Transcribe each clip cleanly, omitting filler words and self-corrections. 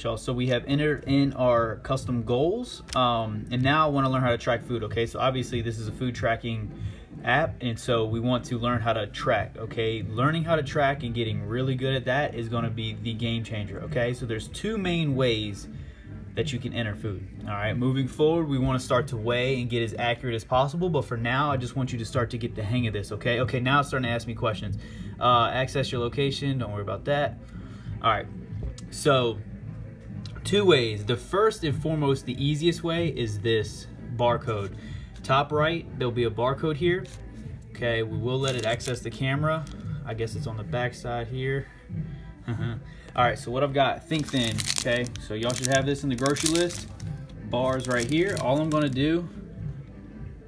Y'all, so we have entered in our custom goals, and now I want to learn how to track food. Okay, so obviously this is a food tracking app, and so we want to learn how to track. Okay, learning how to track and getting really good at that is going to be the game changer. Okay, so there's two main ways that you can enter food. All right, moving forward, we want to start to weigh and get as accurate as possible, but for now I just want you to start to get the hang of this. Okay, now it's starting to ask me questions. Access your location, don't worry about that. All right, so two ways. The first and foremost, the easiest way is this barcode. Top right, there'll be a barcode here. Okay, we will let it access the camera. I guess it's on the back side here. All right, so what I've got, think thin. Okay, so y'all should have this in the grocery list. Bars right here. All I'm gonna do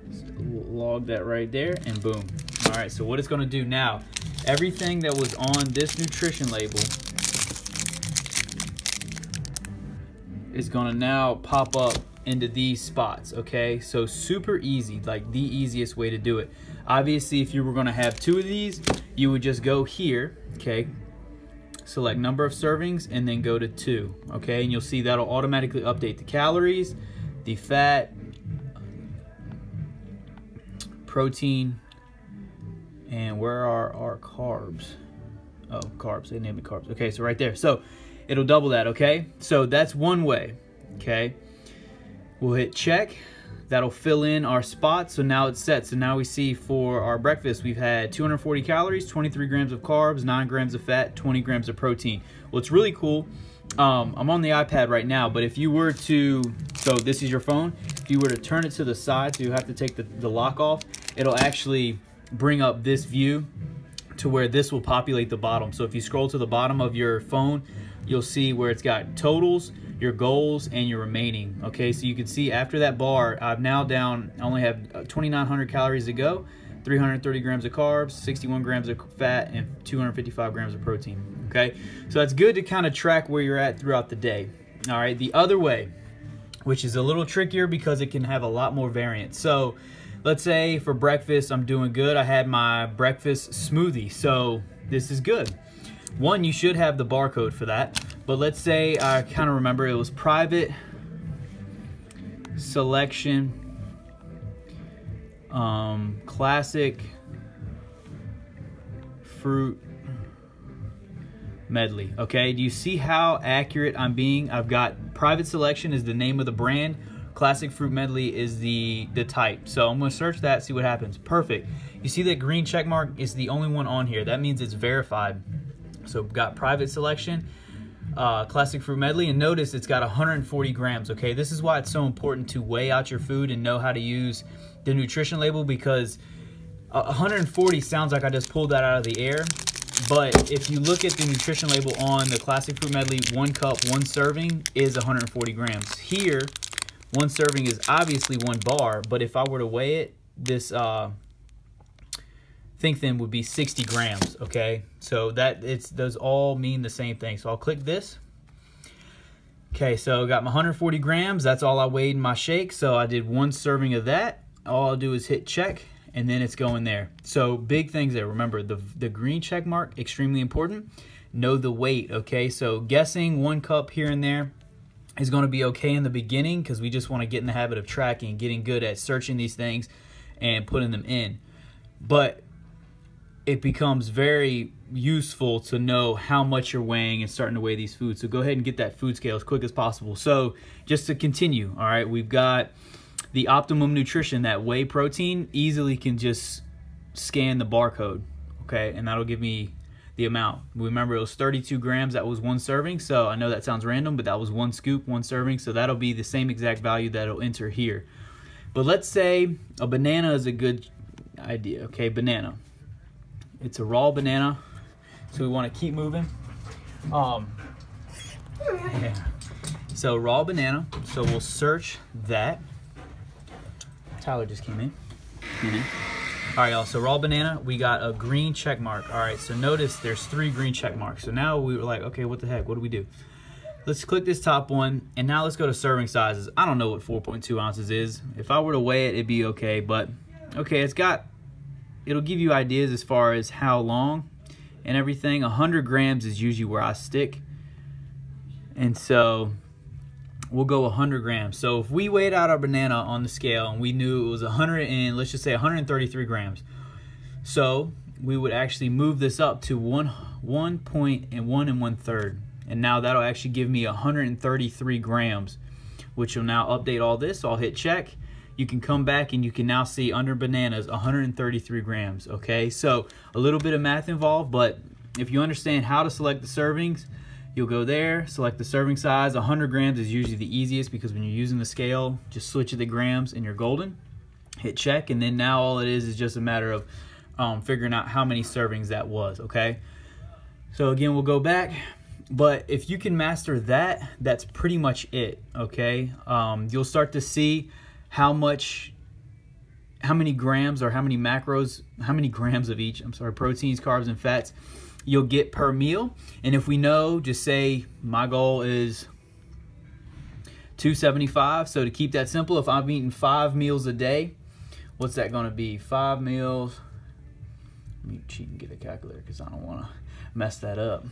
is log that right there, and boom. All right, so what it's gonna do now, everything that was on this nutrition label is gonna now pop up into these spots. Okay, so super easy, like the easiest way to do it. Obviously, if you were gonna have two of these, you would just go here, okay, select number of servings, and then go to 2. Okay, and you'll see that'll automatically update the calories, the fat, protein, and where are our carbs? Oh, carbs, they named it carbs. Okay, so right there. So it'll double that. Okay, so that's one way. Okay, we'll hit check. That'll fill in our spot. So now it's set. So now we see for our breakfast, we've had 240 calories, 23 grams of carbs, 9 grams of fat, 20 grams of protein. What's really cool, I'm on the iPad right now, but if you were to, so this is your phone, if you were to turn it to the side, so you have to take the lock off, it'll actually bring up this view to where this will populate the bottom. So if you scroll to the bottom of your phone, you'll see where it's got totals, your goals, and your remaining. Okay, so you can see after that bar, I've now down, I only have 2,900 calories to go, 330 grams of carbs, 61 grams of fat, and 255 grams of protein. Okay, so that's good to kind of track where you're at throughout the day. All right, the other way, which is a little trickier because it can have a lot more variance. So let's say for breakfast, I'm doing good. I had my breakfast smoothie, so this is good. One, you should have the barcode for that, but let's say I kind of remember it was private selection, classic fruit medley. Okay, do you see how accurate I'm being? I've got private selection is the name of the brand, classic fruit medley is the type. So I'm going to search that, see what happens. Perfect. You see that green check mark is the only one on here. That means it's verified. So we've got private selection, classic fruit medley, and notice it's got 140 grams. Okay, this is why it's so important to weigh out your food and know how to use the nutrition label, because 140 sounds like I just pulled that out of the air, but if you look at the nutrition label on the classic fruit medley, 1 cup, 1 serving is 140 grams. Here, 1 serving is obviously 1 bar, but if I were to weigh it, this think thin would be 60 grams. Okay, so those all mean the same thing. So I'll click this. Okay, so I got my 140 grams. That's all I weighed in my shake. So I did 1 serving of that. All I'll do is hit check, and then it's going there. So big things there. Remember, the green check mark, extremely important. Know the weight. Okay, so guessing 1 cup here and there is going to be okay in the beginning, because we just want to get in the habit of tracking, getting good at searching these things and putting them in. But it becomes very useful to know how much you're weighing and starting to weigh these foods. So go ahead and get that food scale as quick as possible. So just to continue, all right, we've got the optimum nutrition, that whey protein, easily can just scan the barcode, okay, and that'll give me the amount. Remember, it was 32 grams, that was 1 serving, so I know that sounds random, but that was 1 scoop, 1 serving, so that'll be the same exact value that'll enter here. But let's say a banana is a good idea, okay, banana. It's a raw banana, so we want to keep moving. Yeah. So raw banana, so we'll search that. Tyler just came in. All right, y'all, so raw banana, we got a green check mark. All right, so notice there's 3 green check marks. So now we were like, okay, what the heck, what do we do? Let's click this top one, and now let's go to serving sizes. I don't know what 4.2 ounces is. If I were to weigh it, it'd be okay, but okay, it'll give you ideas as far as how long and everything. 100 grams is usually where I stick. And so we'll go 100 grams. So if we weighed out our banana on the scale and we knew it was 100 and let's just say 133 grams. So we would actually move this up to 1 point and 1 1/3. And now that'll actually give me 133 grams, which will now update all this. So I'll hit check. You can come back and you can now see under bananas 133 grams. Okay, so a little bit of math involved, but if you understand how to select the servings, you'll go there, select the serving size. 100 grams is usually the easiest because when you're using the scale, just switch it to grams and you're golden. Hit check, and then now all it is just a matter of figuring out how many servings that was. Okay, so again, we'll go back. But if you can master that, that's pretty much it. Okay, you'll start to see how many grams or how many macros, how many grams of each, proteins, carbs, and fats you'll get per meal. And if we know, just say my goal is 275. So to keep that simple, if I'm eating 5 meals a day, what's that going to be? 5 meals. Let me cheat and get a calculator because I don't want to mess that up.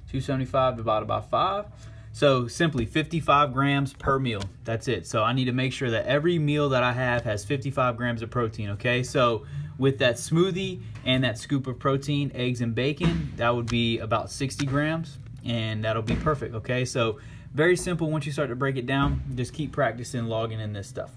275 divided by 5. So simply 55 grams per meal. That's it. So I need to make sure that every meal that I have has 55 grams of protein. Okay, so with that smoothie and that scoop of protein, eggs and bacon, that would be about 60 grams, and that'll be perfect. Okay, so very simple. Once you start to break it down, just keep practicing logging in this stuff.